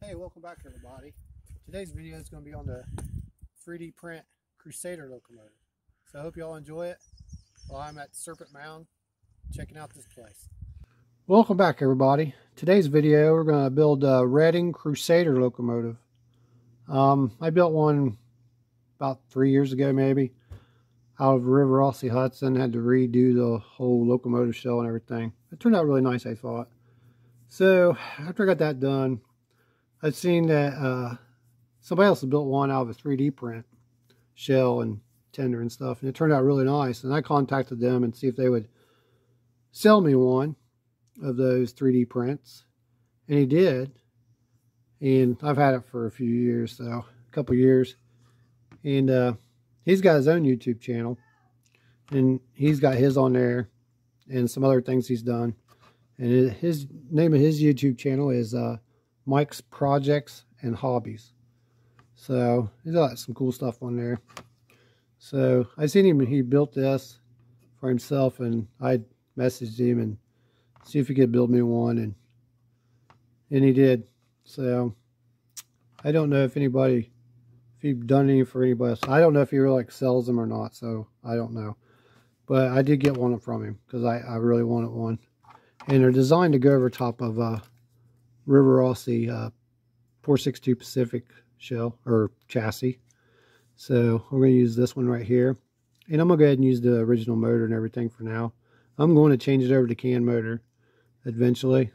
Hey, welcome back everybody. Today's video is going to be on the 3D print Crusader locomotive. So I hope you all enjoy it while I'm at Serpent Mound checking out this place. Welcome back everybody. Today's video we're going to build a Reading Crusader locomotive. I built one about 3 years ago maybe out of River Rossi Hudson. Had to redo the whole locomotive shell and everything. It turned out really nice, I thought. So after I got that done, I've seen that somebody else had built one out of a 3D print shell and tender and stuff, and it turned out really nice. And I contacted them and see if they would sell me one of those 3D prints, and he did. And I've had it for a few years, so a couple years. And he's got his own YouTube channel, and he's got his on there and some other things he's done. And his name of his YouTube channel is Mike's Projects and Hobbies. So he's got some cool stuff on there. So I seen him, he built this for himself, and I messaged him and see if he could build me one, and he did. So I don't know if he'd done any for anybody else. I don't know if he really like sells them or not, so I don't know. But I did get one from him because I really wanted one. And they're designed to go over top of River Rossi 462 Pacific shell or chassis. So we're going to use this one right here, and I'm going to go ahead and use the original motor and everything for now. I'm going to change it over to can motor eventually.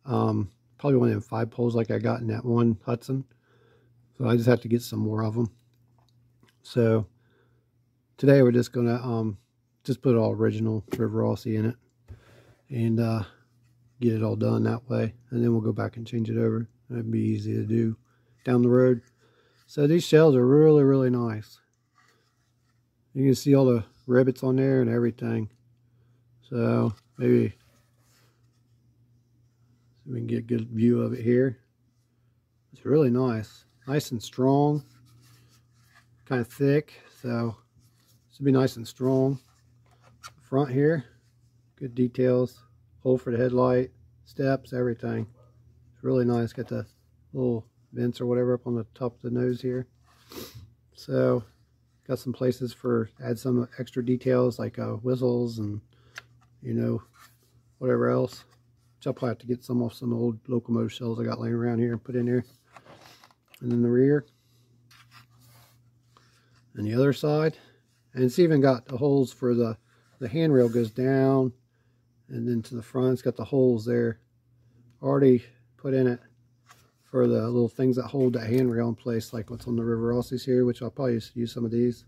Probably one of them 5 poles like I got in that one Hudson. So I just have to get some more of them. So today we're just going to just put all original River Rossi in it and get it all done that way, and then we'll go back and change it over. That'd be easy to do down the road. So these shells are really, really nice. You can see all the rivets on there and everything. So maybe we can get a good view of it here. It's really nice and strong, kind of thick, so this will be nice and strong. Front here, good details, hole for the headlight, steps, everything. It's really nice. Got the little vents or whatever up on the top of the nose here. So got some places for add some extra details like whistles and whatever else. Which I'll probably have to get some off some old locomotive shells I got laying around here and put in there. And then the rear and the other side, and it's even got the holes for the handrail goes down, and then to the front it's got the holes there already put in it for the little things that hold that handrail in place, like what's on the River Rossi's here, which I'll probably use some of these.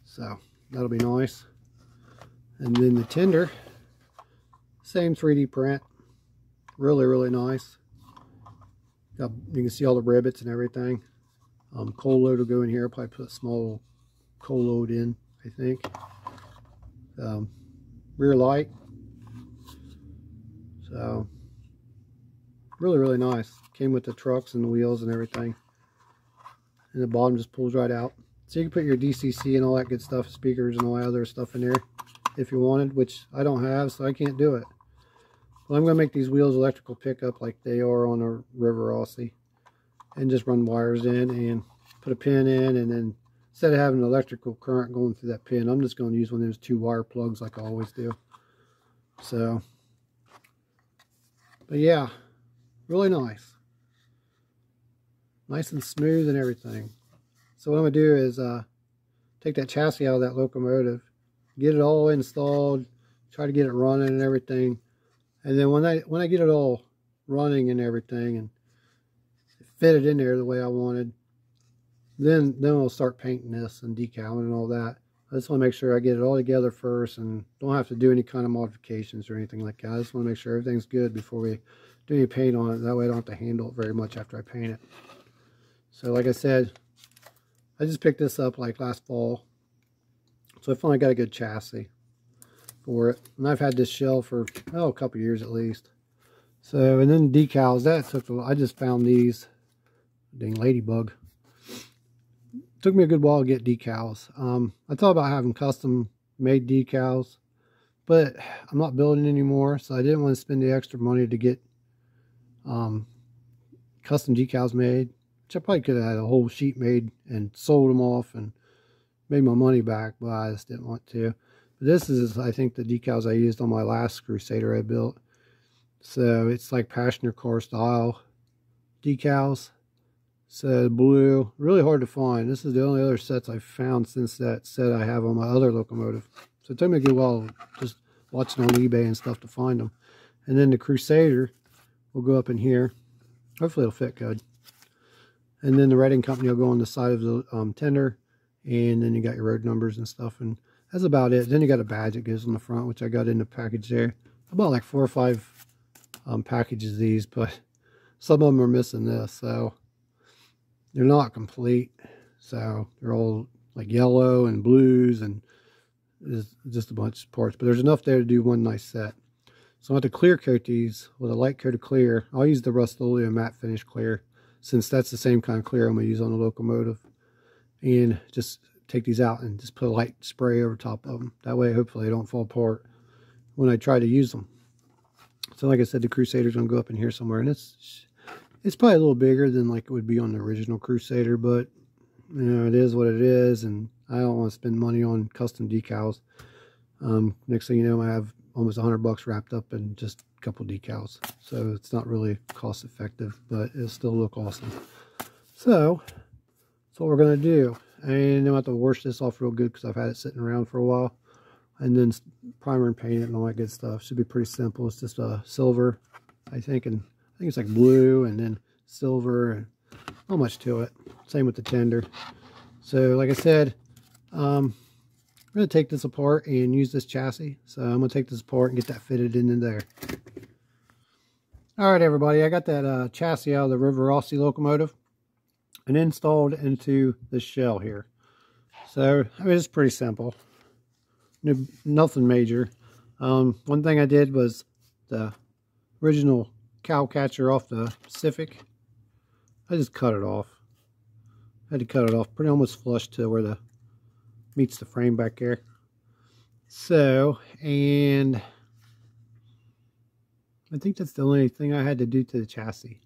So that'll be nice. And then the tender, same 3D print, really, really nice. You can see all the rivets and everything. Coal load will go in here. I'll probably put a small coal load in, I think. Rear light. So really, really nice. Came with the trucks and the wheels and everything. And the bottom just pulls right out. So you can put your DCC and all that good stuff, speakers and all that other stuff in there if you wanted, which I don't have, so I can't do it. But I'm going to make these wheels electrical pickup like they are on a River Rossi, and just run wires in and put a pin in, and then instead of having an electrical current going through that pin, I'm just going to use one of those 2 wire plugs like I always do. So, but yeah, really nice. Nice and smooth and everything. So what I'm going to do is take that chassis out of that locomotive, get it all installed, try to get it running and everything. And then when I get it all running and everything and fit it in there the way I wanted, then we'll start painting this and decaling and all that. I just want to make sure I get it all together first and don't have to do any kind of modifications or anything like that. I just want to make sure everything's good before we do any paint on it. That way I don't have to handle it very much after I paint it. So like I said, I just picked this up like last fall. So I finally got a good chassis for it. And I've had this shell for, a couple years at least. So, and then decals, that took I just found these. Dang ladybug. Took me a good while to get decals. I thought about having custom made decals, but I'm not building anymore, so I didn't want to spend the extra money to get custom decals made, which I probably could have had a whole sheet made and sold them off and made my money back, but I just didn't want to. But this is, I think, the decals I used on my last Crusader I built. So it's like passenger car style decals. So blue, really hard to find. This is the only other sets I've found since that set I have on my other locomotive. So it took me a good while just watching on eBay and stuff to find them. And then the Crusader will go up in here. Hopefully it'll fit good. And then the Reading Company will go on the side of the tender. And then you got your road numbers and stuff. And that's about it. Then you got a badge that goes on the front, which I got in the package there. I bought like 4 or 5 packages of these, but some of them are missing this. So they're not complete. So they're all like yellow and blues and just a bunch of parts. But there's enough there to do one nice set. So I want to clear coat these with a light coat of clear. I'll use the Rust-Oleum matte finish clear, since that's the same kind of clear I'm going to use on the locomotive. And just take these out and just put a light spray over top of them. That way, hopefully, they don't fall apart when I try to use them. So like I said, the Crusader's going to go up in here somewhere. And it's probably a little bigger than like it would be on the original Crusader. But, you know, it is what it is. And I don't want to spend money on custom decals. Next thing you know, I have almost $100 wrapped up in just a couple decals. So it's not really cost effective, but it'll still look awesome. So that's what we're going to do. And I'm going to have to wash this off real good because I've had it sitting around for a while. And then primer and paint it and all that good stuff. Should be pretty simple. It's just a silver, I think. And I think it's like blue and then silver. And not much to it. Same with the tender. So like I said, I'm going to take this apart and use this chassis. So I'm going to take this apart and get that fitted in there. Alright everybody, I got that chassis out of the River Rossi locomotive and installed into this shell here. So, I mean, it's pretty simple. Nothing major. One thing I did was the original cow catcher off the Pacific. I just cut it off. I had to cut it off pretty almost flush to where the meets the frame back there. So, and I think that's the only thing I had to do to the chassis.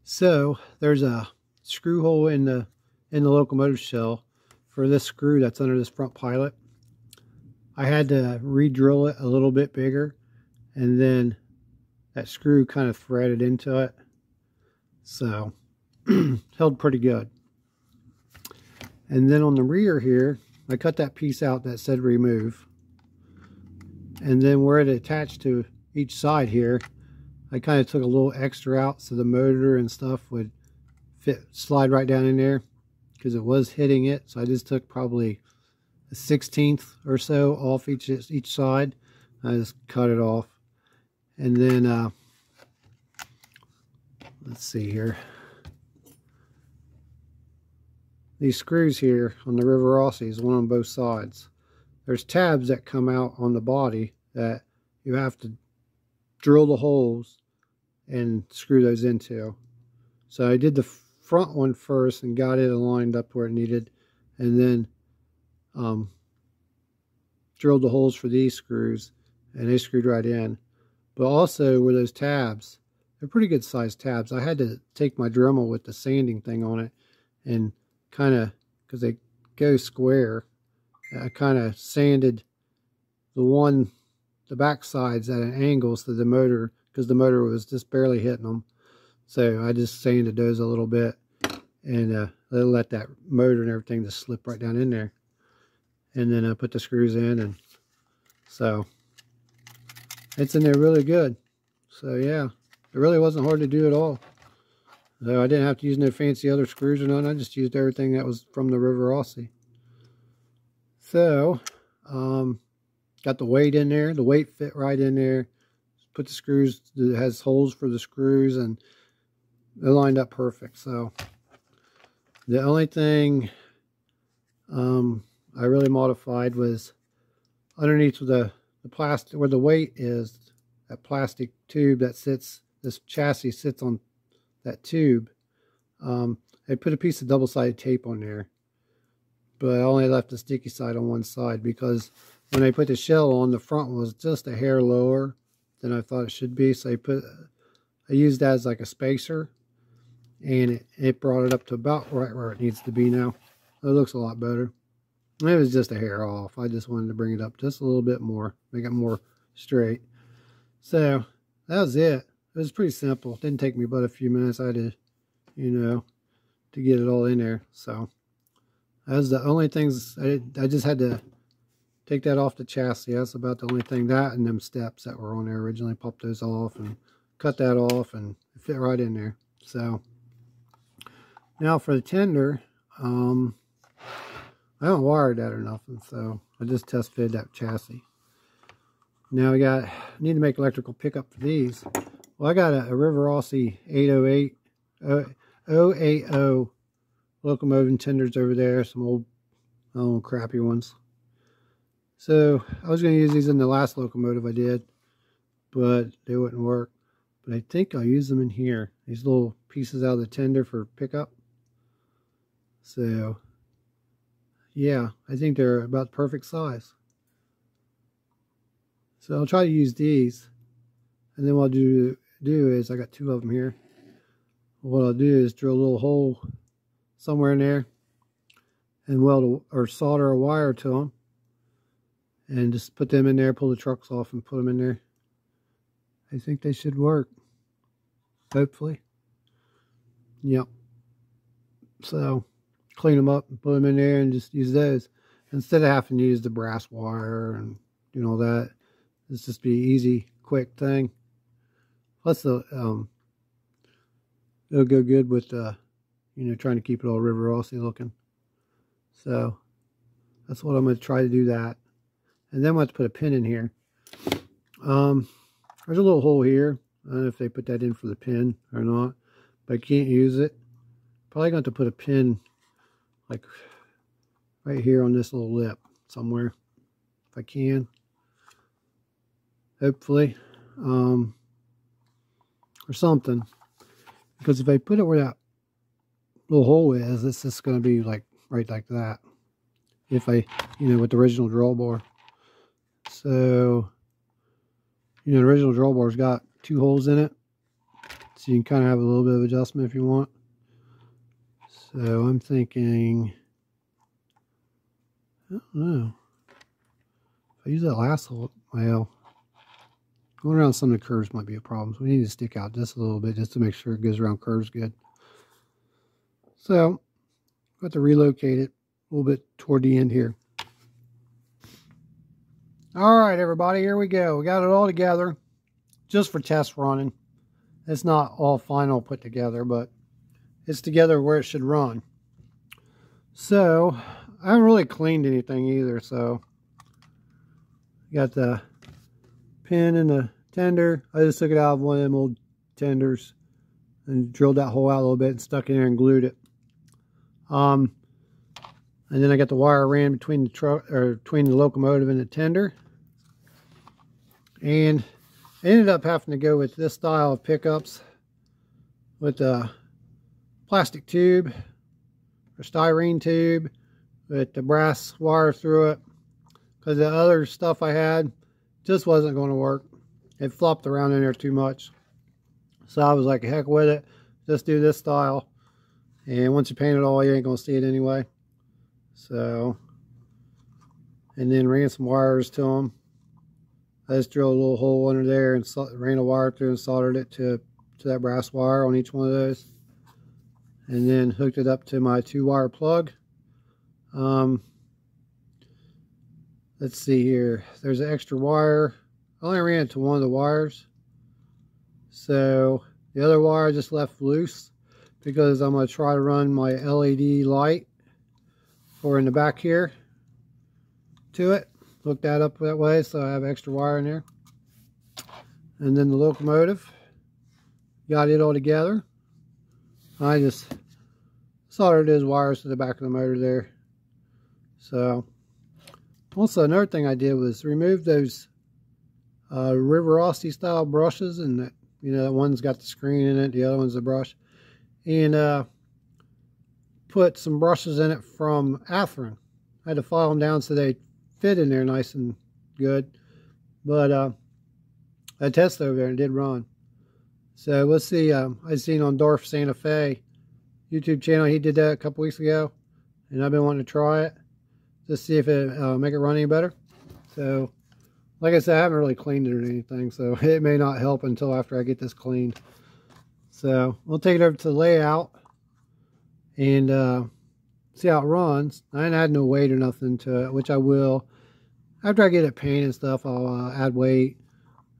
So there's a screw hole in the locomotive shell for this screw that's under this front pilot. I had to re-drill it a little bit bigger, and then that screw kind of threaded into it. So held pretty good. And then on the rear here, I cut that piece out that said remove. And then where it attached to each side here, I kind of took a little extra out so the motor and stuff would slide right down in there, because it was hitting it. So I just took probably a 1/16 or so off each side. I just cut it off. And then, let's see here. These screws here on the River Rossi is one on both sides. There's tabs that come out on the body that you have to drill the holes and screw those into. So I did the front one first and got it aligned up where it needed, and then drilled the holes for these screws, and they screwed right in. But also with those tabs, they're pretty good sized tabs. I had to take my Dremel with the sanding thing on it and kind of, because they go square, I kind of sanded the back sides at an angle so the motor, because the motor was just barely hitting them. So I just sanded those a little bit and let that motor and everything just slip right down in there. And then I put the screws in, and so it's in there really good. So yeah, it really wasn't hard to do at all. So I didn't have to use no fancy other screws or nothing. I just used everything that was from the River Rossi. So, got the weight in there. The weight fit right in there. Put the screws, it has holes for the screws, and they're lined up perfect. So, the only thing I really modified was underneath the plastic, where the weight is, that plastic tube that sits, this chassis sits on that tube. I put a piece of double-sided tape on there, but I only left the sticky side on one side because when I put the shell on, the front was just a hair lower than I thought it should be. So I used that as like a spacer, and it brought it up to about right where it needs to be now. It looks a lot better. It was just a hair off. I just wanted to bring it up just a little bit more, make it more straight. So that was it. It was pretty simple. It didn't take me but a few minutes. I had to, to get it all in there. So that was the only things. I just had to take that off the chassis. That's about the only thing. That and them steps that were on there originally. Pop those off and cut that off, and it fit right in there. So now for the tender, I haven't wired that or nothing, so I just test fitted that chassis. Now I need to make electrical pickup for these. Well, I got a River Rossi 808 080 locomotive and tenders over there, some old crappy ones. So I was going to use these in the last locomotive I did, but they wouldn't work. But I think I'll use them in here. These little pieces out of the tender for pickup. So yeah, I think they're about the perfect size. So I'll try to use these, and then what I'll do is, I got two of them here. What I'll do is drill a little hole somewhere in there and weld or solder a wire to them, and just put them in there, pull the trucks off and put them in there. I think they should work, hopefully. Yep. So clean them up and put them in there and just use those instead of having to use the brass wire and all that. It's just be easy, quick thing. Plus, it'll go good with trying to keep it all River Rossi looking. So that's what I'm going to try to do that. And then I'm going to put a pin in here. There's a little hole here. I don't know if they put that in for the pin or not, but I can't use it. Probably going to have to put a pin like right here on this little lip somewhere, if I can. Hopefully, or something. Because if I put it where that little hole is, it's just going to be like right like that. If I, with the original draw bar. So, the original draw bar's got two holes in it. So you can kind of have a little bit of adjustment if you want. So I'm thinking, I don't know. If I use that last hole, well, going around some of the curves might be a problem. So we need to stick out just a little bit just to make sure it goes around curves good. So I have to relocate it a little bit toward the end here. All right, everybody, here we go. We got it all together just for test running. It's not all final put together, but it's together where it should run. So I haven't really cleaned anything either. So got the pin and the tender. I just took it out of one of them old tenders and drilled that hole out a little bit and stuck it in there and glued it. And then I got the wire ran between the truck, or between the locomotive and the tender. And I ended up having to go with this style of pickups with a plastic tube or styrene tube with the brass wire through it, because the other stuff I had just wasn't going to work. It flopped around in there too much. So I was like, heck with it. Just do this style. And once you paint it all, you ain't going to see it anyway. So, and then ran some wires to them. I just drilled a little hole under there and ran a wire through and soldered it to that brass wire on each one of those. And then hooked it up to my 2-wire plug. Let's see here. There's an extra wire. I only ran it to one of the wires. So the other wire I just left loose because I'm going to try to run my LED light for in the back here to it. Hook that up that way so I have extra wire in there. And then the locomotive. Got it all together. I just soldered those wires to the back of the motor there. So, also another thing I did was remove those River Rossi style brushes, and that, that one's got the screen in it, the other one's the brush, and put some brushes in it from Atherin. I had to file them down so they fit in there nice and good, but I tested over there and it did run. So let's see. I seen on Dorf Santa Fe YouTube channel. He did that a couple weeks ago, and I've been wanting to try it just see if it make it run any better. So, like I said, I haven't really cleaned it or anything, so it may not help until after I get this cleaned. So we'll take it over to the layout and see how it runs. I ain't add no weight or nothing to it, which I will. After I get it painted and stuff, I'll add weight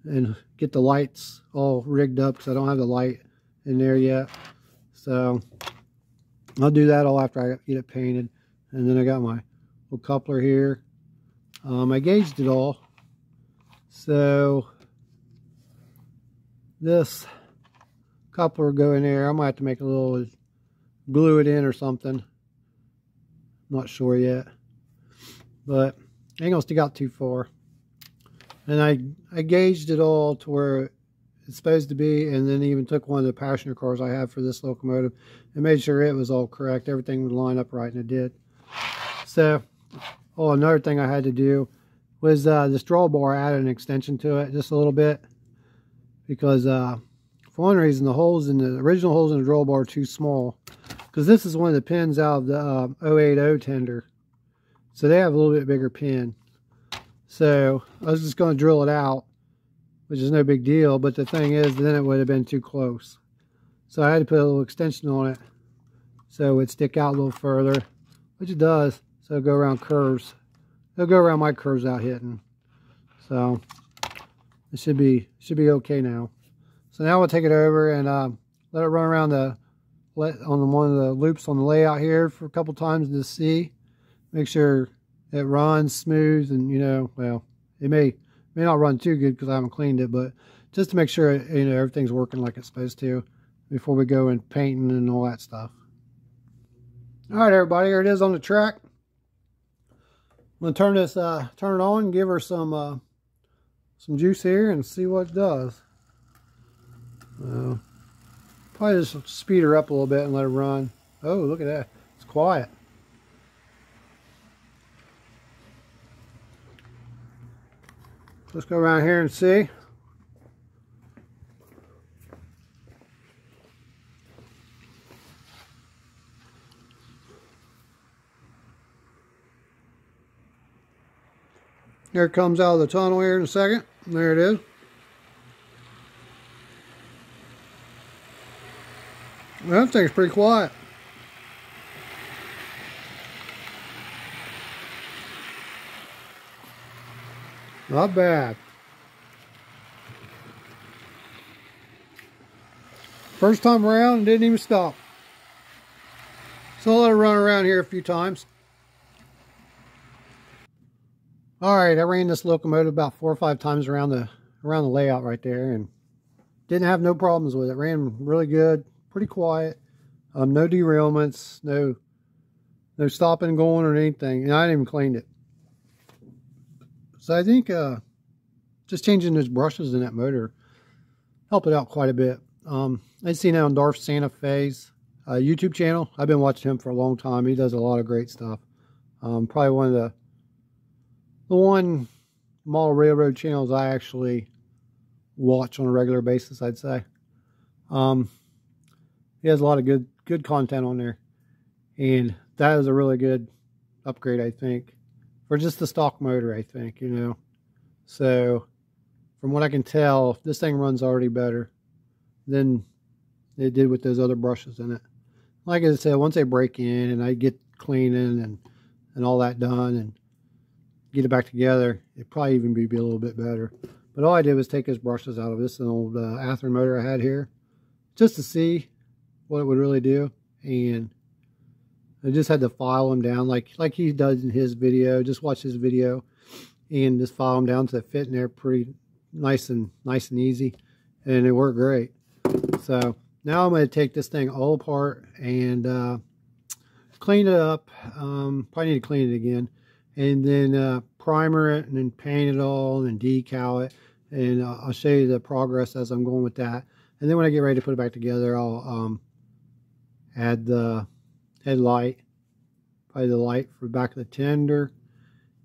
and get the lights all rigged up because I don't have the light in there yet. So I'll do that all after I get it painted. And then I got my little coupler here. I gauged it all. So this coupler will go in there. I might have to make a little, glue it in or something. Not sure yet. But ain't gonna stick out too far. And I gauged it all to where it's supposed to be, and then even took one of the passenger cars I have for this locomotive and made sure it was all correct. Everything would line up right, and it did. So, oh, another thing I had to do was this drawbar. I added an extension to it just a little bit because for one reason, the original holes in the drawbar are too small, because this is one of the pins out of the 080 tender. So they have a little bit bigger pin. So I was just going to drill it out, which is no big deal. But the thing is, then it would have been too close. So I had to put a little extension on it so it would stick out a little further, which it does. So it'll go around curves. It'll go around my curves out hitting. So it should be okay now. So now we'll take it over and let it run around on one of the loops on the layout here for a couple times to see. Make sure it runs smooth, and well, it may not run too good because I haven't cleaned it, but just to make sure everything's working like it's supposed to before we go in painting and all that stuff. All right, everybody, here it is on the track. I'm gonna turn it on and give her some juice here and see what it does. Probably just speed her up a little bit and let her run. Oh, look at that, it's quiet. Let's go around here and see. Here it comes out of the tunnel here in a second. There it is. Well, that thing's pretty quiet. Not bad. First time around, didn't even stop. So I'll let it run around here a few times. Alright, I ran this locomotive about 4 or 5 times around the layout right there, and didn't have no problems with it. Ran really good, pretty quiet. No derailments, no stopping and going or anything, and I didn't even cleaned it. So I think just changing those brushes in that motor helped it out quite a bit. I've seen it on Darth Santa Fe's YouTube channel. I've been watching him for a long time. He does a lot of great stuff. Probably one of the one model railroad channels I actually watch on a regular basis, I'd say. He has a lot of good content on there, and that is a really good upgrade, I think, for just the stock motor, I think, So from what I can tell, this thing runs already better than it did with those other brushes in it. Like I said, once I break in and I get cleaning and all that done and get it back together, it'd probably even be a little bit better. But all I did was take his brushes out of this old Athearn motor I had here, just to see what it would really do. And I just had to file them down like he does in his video. Just watch his video and just file them down so they fit in there pretty nice and easy, and it worked great. So now I'm going to take this thing all apart and clean it up. Probably need to clean it again, and then primer it, and then paint it all, and decal it, and I'll show you the progress as I'm going with that. And then when I get ready to put it back together, I'll add the headlight, probably the light for the back of the tender,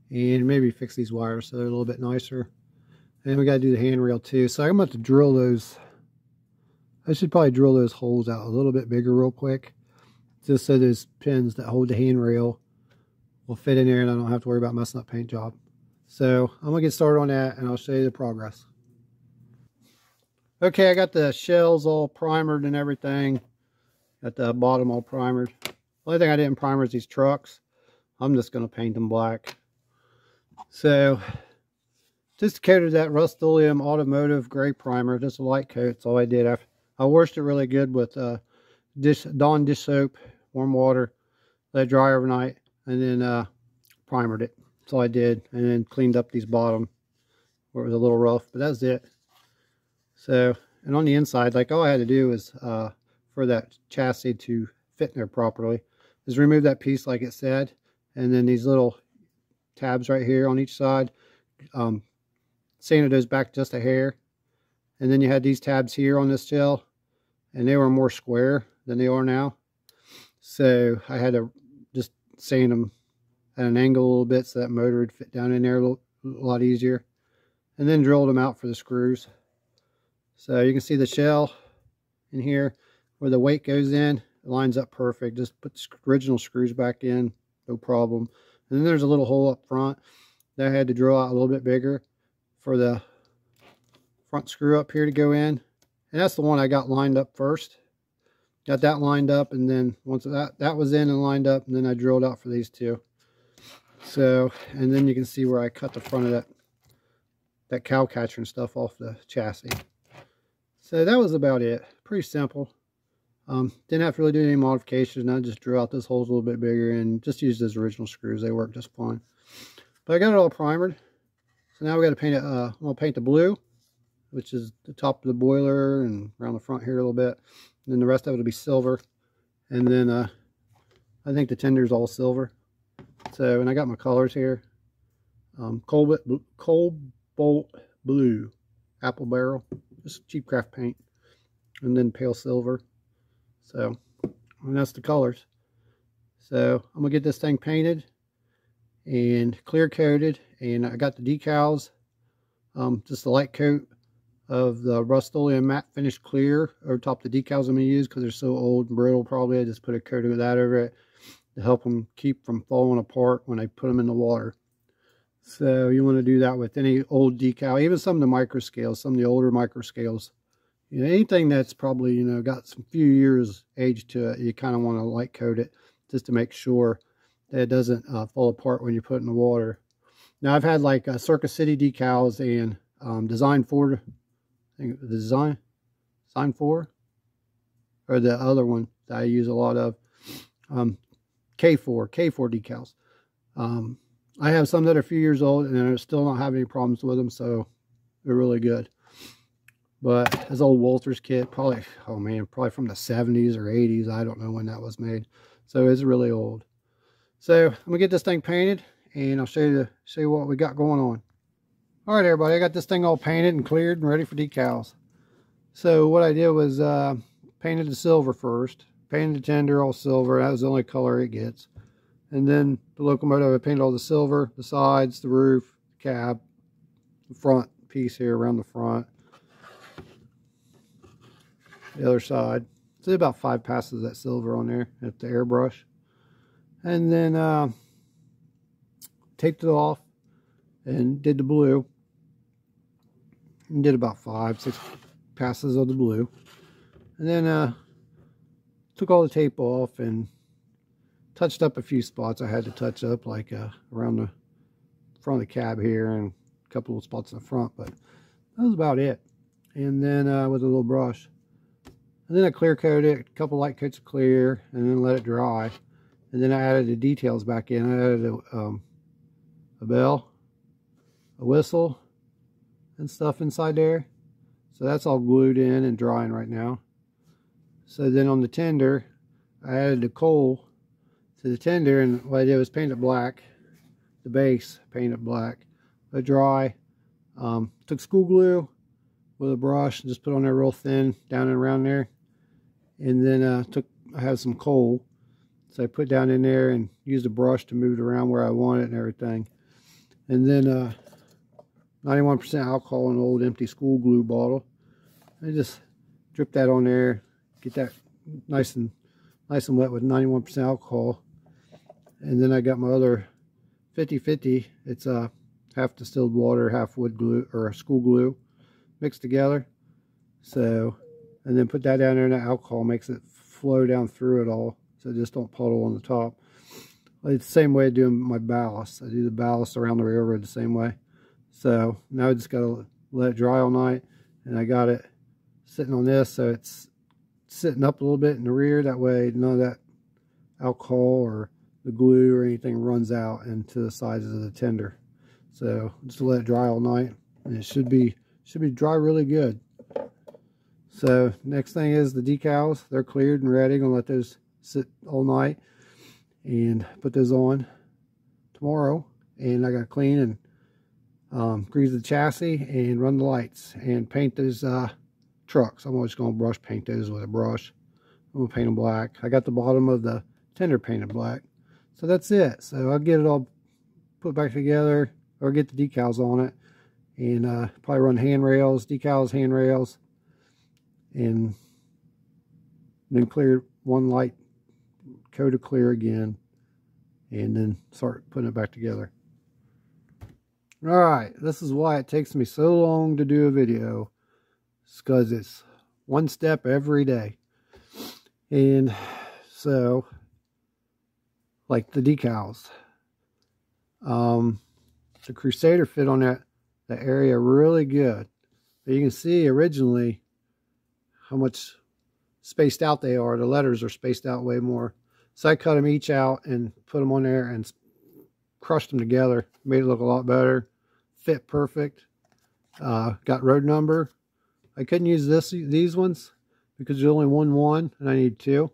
and maybe fix these wires so they're a little bit nicer. And we got to do the handrail too. So I'm about to drill those. I should probably drill those holes out a little bit bigger real quick, just so those pins that hold the handrail will fit in there and I don't have to worry about messing up paint job. So I'm going to get started on that and I'll show you the progress. Okay, I got the shells all primered and everything. Got the bottom all primered. The only thing I didn't primer is these trucks. I'm just going to paint them black. So just coated that Rust-Oleum Automotive gray primer, just a light coat. That's all I did. I washed it really good with Dawn dish soap, warm water, let it dry overnight, and then primered it. That's all I did, and then cleaned up these bottom where it was a little rough, but that's it. So, and on the inside, like all I had to do was for that chassis to fit in there properly is remove that piece like it said, and then these little tabs right here on each side, sanded those back just a hair, and then you had these tabs here on this shell, and they were more square than they are now, so I had to just sand them at an angle a little bit so that motor would fit down in there a lot easier, and then drilled them out for the screws. So you can see the shell in here where the weight goes in, it lines up perfect. Just put the original screws back in, no problem. And then there's a little hole up front that I had to drill out a little bit bigger for the front screw up here to go in. And that's the one I got lined up first. Got that lined up, and then once that was in and lined up, and then I drilled out for these two. So, and then you can see where I cut the front of that cow catcher and stuff off the chassis. So that was about it. Pretty simple. Didn't have to really do any modifications. I just drew out those holes a little bit bigger and just used those original screws. They work just fine. But I got it all primered. So now we got to paint it. I'm going to paint the blue, which is the top of the boiler and around the front here a little bit. And then the rest of it will be silver. And then I think the tender's all silver. So, and I got my colors here. Cobalt blue, apple barrel, just cheap craft paint, and then pale silver. So, and that's the colors. So I'm gonna get this thing painted and clear coated, and I got the decals, just a light coat of the Rust-Oleum matte finish clear over top the decals I'm gonna use because they're so old and brittle. Probably I just put a coat of that over it to help them keep from falling apart when I put them in the water. So you want to do that with any old decal, even some of the micro scales, some of the older micro scales. You know, anything that's probably, you know, got some few years age to it, you kind of want to light coat it just to make sure that it doesn't fall apart when you put it in the water. Now I've had like Circus City decals and Design 4, I think the Design 4, or the other one that I use a lot of, K4 decals. I have some that are a few years old and I still don't have any problems with them, so they're really good. But this old Walters kit, probably, oh man, probably from the 70s or 80s. I don't know when that was made. So it's really old. So I'm gonna get this thing painted and I'll show you what we got going on. All right, everybody, I got this thing all painted and cleared and ready for decals. So what I did was painted the silver first, painted the tender all silver. That was the only color it gets. And then the locomotive, I painted all the silver, the sides, the roof, the cab, the front piece here around the front, the other side. So about 5 passes of that silver on there at the airbrush. And then taped it off and did the blue. And did about 5-6 passes of the blue. And then took all the tape off and touched up a few spots I had to touch up, like around the front of the cab here and a couple of spots in the front, but that was about it. And then with a little brush. And then I clear coated it, a couple light coats of clear, and then let it dry. And then I added the details back in. I added a bell, a whistle, and stuff inside there. So that's all glued in and drying right now. So then on the tender, I added the coal to the tender, and what I did was paint it black. The base, paint it black. Let it dry. Took school glue with a brush and just put on there real thin down and around there. And then I have some coal, so I put down in there and used a brush to move it around where I want it and everything. And then 91% alcohol in an old empty school glue bottle. I just drip that on there, get that nice and nice and wet with 91% alcohol. And then I got my other 50-50. It's half distilled water, half wood glue or school glue mixed together. So, and then put that down there, and the alcohol makes it flow down through it all, so it just don't puddle on the top. It's the same way of doing my ballast. I do the ballast around the railroad the same way. So now I just gotta let it dry all night, and I got it sitting on this, so it's sitting up a little bit in the rear. That way none of that alcohol or the glue or anything runs out into the sides of the tender. So just let it dry all night, and it should be dry really good. So next thing is the decals. They're cleared and ready. Gonna let those sit all night and put those on tomorrow. And I gotta clean and grease the chassis and run the lights and paint those trucks. I'm always gonna brush paint those with a brush. I'm gonna paint them black. I got the bottom of the tender painted black. So that's it. So I'll get it all put back together, or get the decals on it, and probably run handrails, decals, handrails, and then clear one light coat of clear again, and then start putting it back together. Alright, this is why it takes me so long to do a video. It's because it's one step every day. And so, like the decals, the Crusader fit on that area really good. But you can see originally how much spaced out they are. The letters are spaced out way more. So I cut them each out and put them on there and crushed them together. Made it look a lot better. Fit perfect. Got road number. I couldn't use these ones because there's only one and I need two.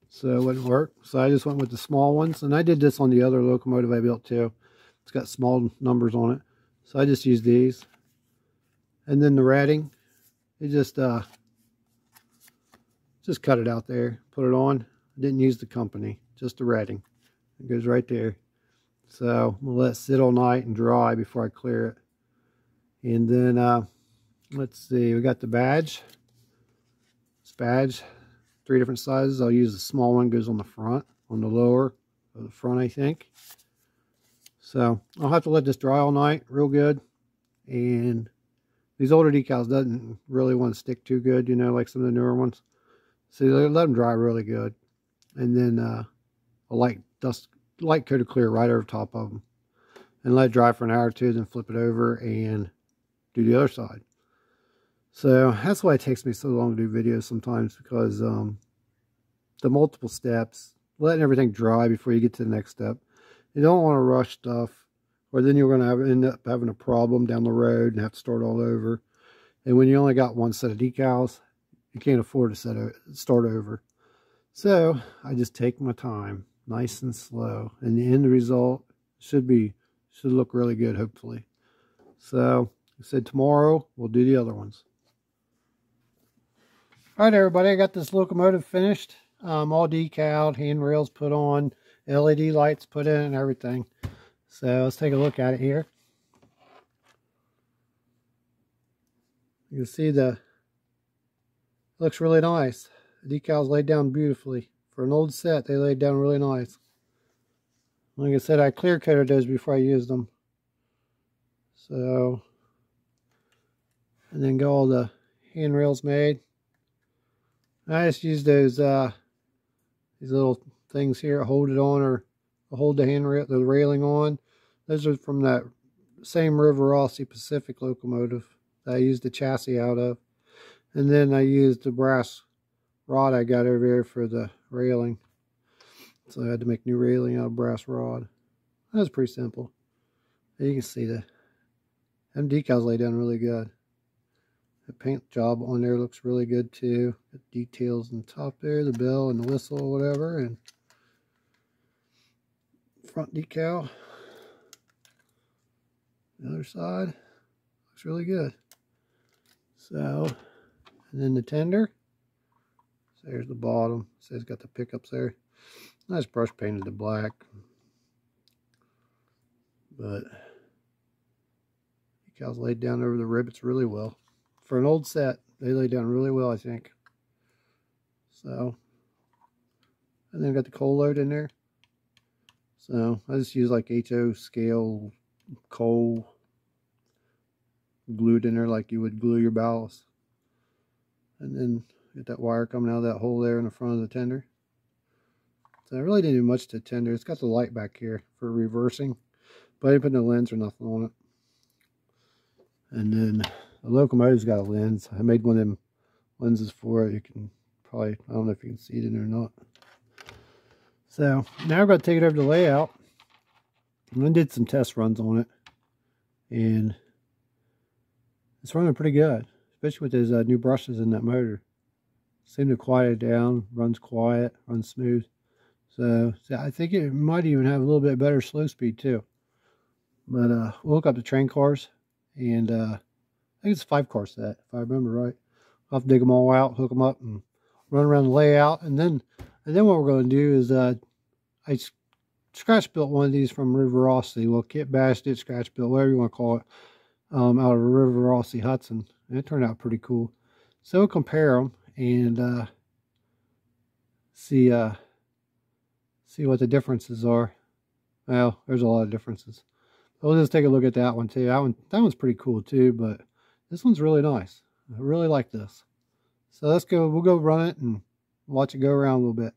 So it wouldn't work. So I just went with the small ones. And I did this on the other locomotive I built too. It's got small numbers on it. So I just used these. And then the ratting. It just cut it out there, put it on. I didn't use the company, just the ratting. It goes right there. So we'll let it sit all night and dry before I clear it. And then let's see, we got the badge. This badge, 3 different sizes. I'll use the small one, goes on the front, on the lower of the front, I think. So I'll have to let this dry all night, real good. And these older decals doesn't really want to stick too good, you know, like some of the newer ones. So let them dry really good. And then a light coat of clear right over top of them. And let it dry for an hour or two, then flip it over and do the other side. So that's why it takes me so long to do videos sometimes, because the multiple steps, letting everything dry before you get to the next step. You don't want to rush stuff, or then you're going to end up having a problem down the road and have to start all over. And when you only got one set of decals, you can't afford to start over. So I just take my time, nice and slow, and the end result should look really good, hopefully. So I said tomorrow we'll do the other ones. All right, everybody, I got this locomotive finished, all decaled, handrails put on, LED lights put in, and everything. So let's take a look at it here. You can see looks really nice. The decals laid down beautifully. For an old set, they laid down really nice. Like I said, I clear coated those before I used them. So, and then got all the handrails made. I just used those these little things here to hold it on, or to hold the handrail, the railing on. Those are from that same River Rossi Pacific locomotive that I used the chassis out of. And then I used the brass rod I got over there for the railing. So I had to make new railing out of brass rod. That was pretty simple. You can see them decals lay down really good. The paint job on there looks really good too. The details on top there, the bell and the whistle or whatever, and front decal. The other side looks really good. So, and then the tender. So there's the bottom. So it's got the pickups there. Nice brush painted to black. But decals laid down over the rivets really well. For an old set, they laid down really well, I think. So And then got the coal load in there. So I just use like HO scale coal glued in there like you would glue your ballast. And then get that wire coming out of that hole there in the front of the tender. So I really didn't do much to the tender. It's got the light back here for reversing, but I didn't put no lens or nothing on it. And then the locomotive's got a lens. I made one of them lenses for it. You can probably, I don't know if you can see it in there or not. So now we're going to take it over to layout. I did some test runs on it, and it's running pretty good, especially with those new brushes in that motor. Seem to quiet it down, runs quiet, runs smooth. So I think it might even have a little bit better slow speed too. But we'll hook up the train cars, and I think it's a 5-car set if I remember right. I'll have to dig them all out, hook them up, and run around the layout. And then what we're going to do is I scratch built one of these from River Rossi. Well, kit bashed it, scratch built, whatever you want to call it, out of River Rossi Hudson. And it turned out pretty cool. So we'll compare them and see what the differences are. Well, there's a lot of differences. We'll just take a look at that one too. That one's pretty cool too, but this one's really nice. I really like this. So let's go. We'll go run it and watch it go around a little bit.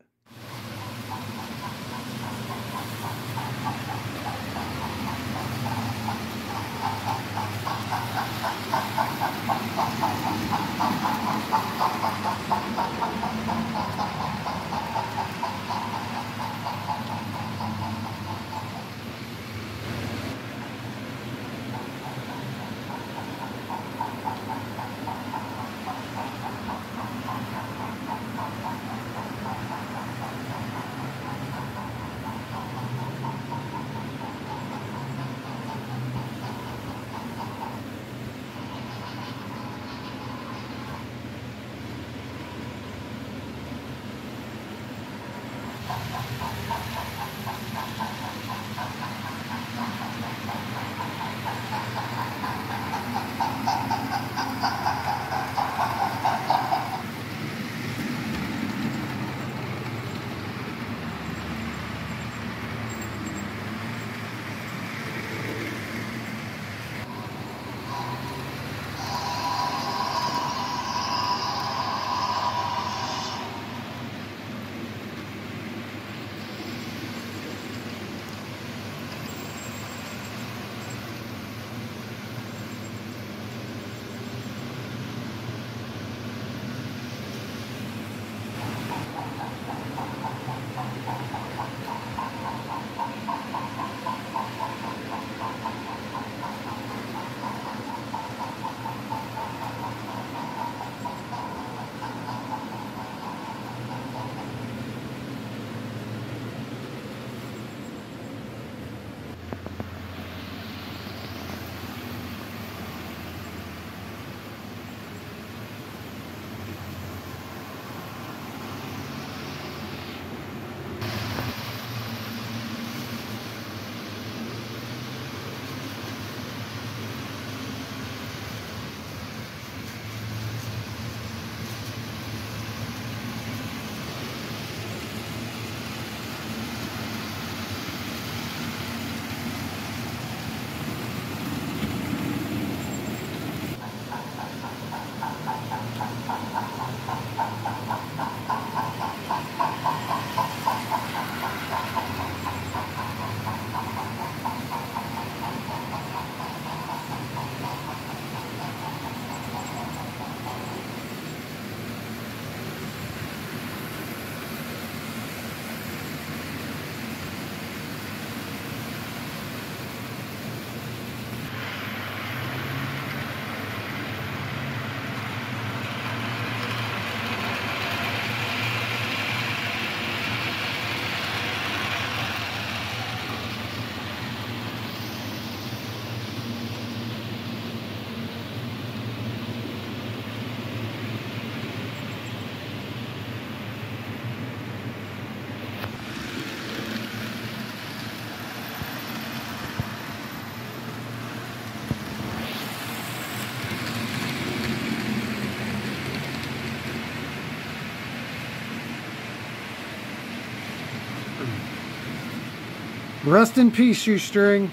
Rest in peace, shoestring.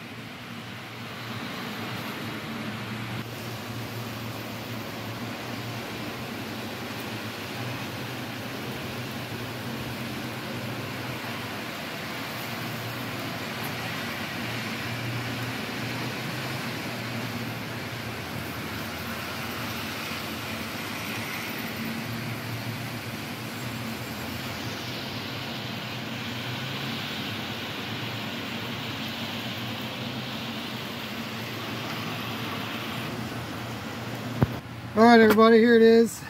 Alright everybody, here it is.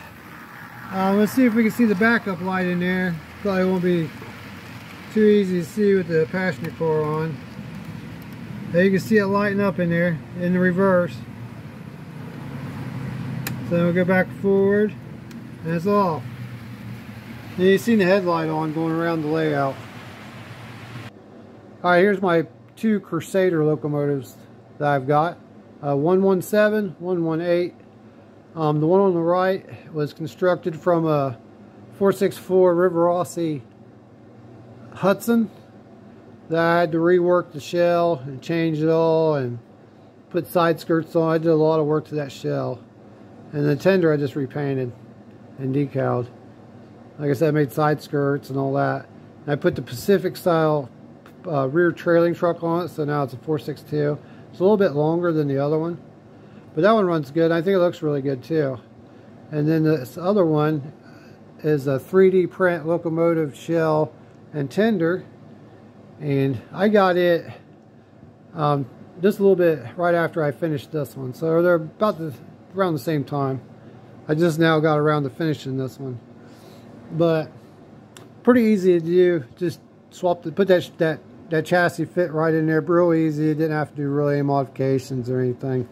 Let's see if we can see the backup light in there. Probably won't be too easy to see with the passenger car on. There you can see it lighting up in there, in the reverse. So we'll go back forward, and it's off. And you've seen the headlight on going around the layout. Alright, here's my two Crusader locomotives that I've got. 117, 118. The one on the right was constructed from a 464 River Rossi Hudson that I had to rework the shell and change it all and put side skirts on. I did a lot of work to that shell. And the tender I just repainted and decaled. Like I said, I made side skirts and all that. And I put the Pacific style rear trailing truck on it, so now it's a 462. It's a little bit longer than the other one. But that one runs good. I think it looks really good too. And then this other one is a 3D print locomotive shell and tender. And I got it just a little bit right after I finished this one. So they're about around the same time. I just now got around to finishing this one. But pretty easy to do. Just put that chassis fit right in there. Real easy. Didn't have to do really any modifications or anything.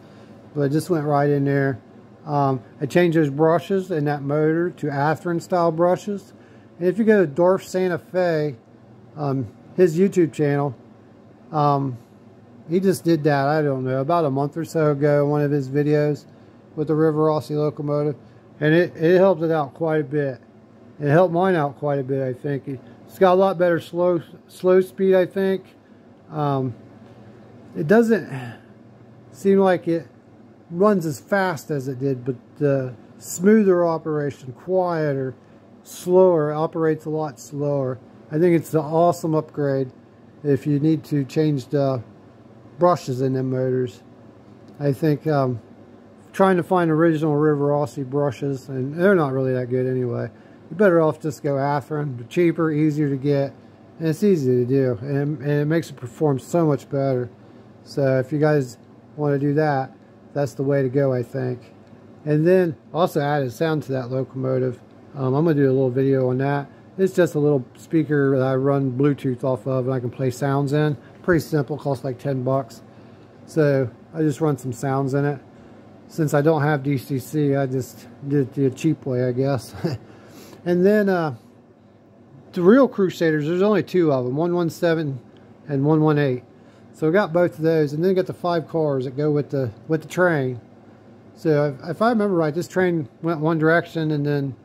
But it just went right in there. I changed those brushes in that motor to Athearn style brushes. And if you go to Dorf Santa Fe, his YouTube channel, he just did that, I don't know, about a month or so ago, one of his videos with the River Rossi locomotive. And it helped it out quite a bit. It helped mine out quite a bit, I think. It's got a lot better slow speed, I think. It doesn't seem like it runs as fast as it did, but the smoother operation, quieter, slower, operates a lot slower. I think it's an awesome upgrade if you need to change the brushes in them motors. I think trying to find original River Rossi brushes, and they're not really that good anyway. You're better off just go Athearn. They're cheaper, easier to get, and it's easy to do, and it makes it perform so much better. So if you guys want to do that, that's the way to go, I think. And then also added sound to that locomotive. I'm going to do a little video on that. It's just a little speaker that I run Bluetooth off of and I can play sounds in. Pretty simple, costs like 10 bucks. So I just run some sounds in it. Since I don't have DCC, I just did it the cheap way, I guess. And then the real Crusaders, there's only two of them, 117 and 118. So we got both of those, and then got the 5 cars that go with the train. So if I remember right, this train went one direction, and then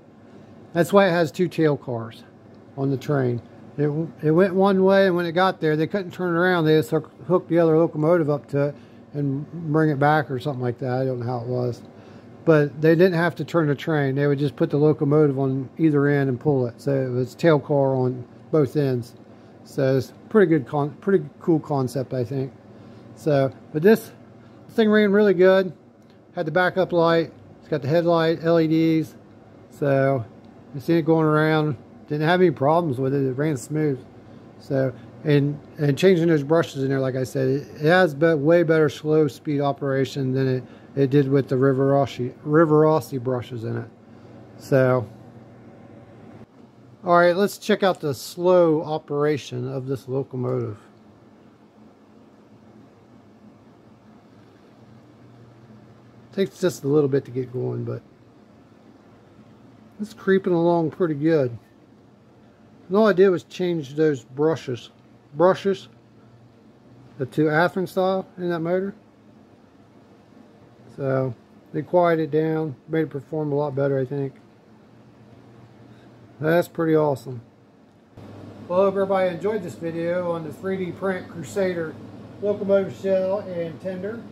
that's why it has 2 tail cars on the train. It went one way, and when it got there, they couldn't turn around. They just hooked the other locomotive up to it and bring it back or something like that. I don't know how it was. But they didn't have to turn the train. They would just put the locomotive on either end and pull it. So it was tail car on both ends. So it's pretty cool concept, I think. So, but this thing ran really good. Had the backup light. It's got the headlight, LEDs. So you see it going around. Didn't have any problems with it. It ran smooth. So and changing those brushes in there, like I said, it has way better slow speed operation than it did with the River Rossi brushes in it. So. Alright, let's check out the slow operation of this locomotive. Takes just a little bit to get going, but it's creeping along pretty good. And all I did was change those brushes to Athearn style in that motor. So they quieted it down, made it perform a lot better, I think. That's pretty awesome. Well, I hope everybody enjoyed this video on the 3D print Crusader locomotive shell and tender.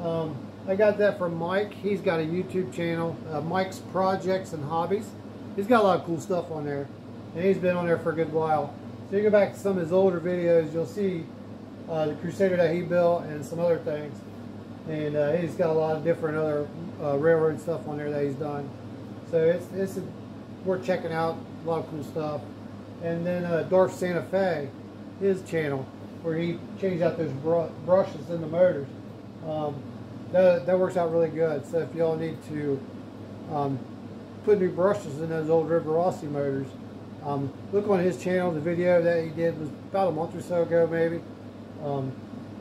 I got that from Mike. He's got a YouTube channel, Mike's Projects and Hobbies. He's got a lot of cool stuff on there, and he's been on there for a good while. So you go back to some of his older videos, you'll see the Crusader that he built and some other things. And he's got a lot of different other railroad stuff on there that he's done. So it's worth checking out. A lot of cool stuff. And then Darth Santa Fe, his channel, where he changed out those brushes in the motors. That works out really good. So if y'all need to put new brushes in those old River Rossi motors, look on his channel. The video that he did was about a month or so ago, maybe.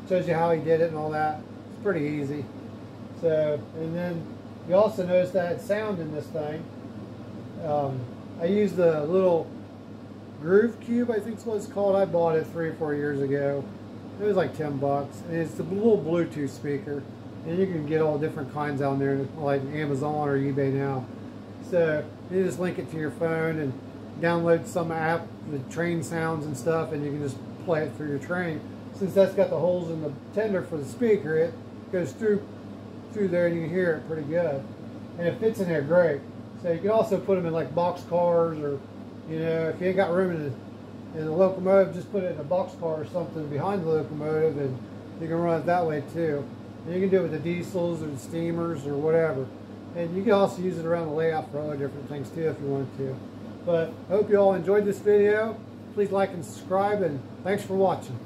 Shows you how he did it and all that. It's pretty easy. So, and then you also notice that sound in this thing. I used the little Groove Cube, I think is what it's called. I bought it 3 or 4 years ago. It was like 10 bucks. And it's a little Bluetooth speaker. And you can get all different kinds on there, like Amazon or eBay now. So you just link it to your phone and download some app with train sounds and stuff, and you can just play it through your train. Since that's got the holes in the tender for the speaker, it goes through there and you can hear it pretty good. And it fits in there great. So you can also put them in like box cars, or if you ain't got room in the locomotive, just put it in a box car or something behind the locomotive, and you can run it that way too. And you can do it with the diesels or the steamers or whatever. And you can also use it around the layout for other different things too if you wanted to. But I hope you all enjoyed this video. Please like and subscribe, and thanks for watching.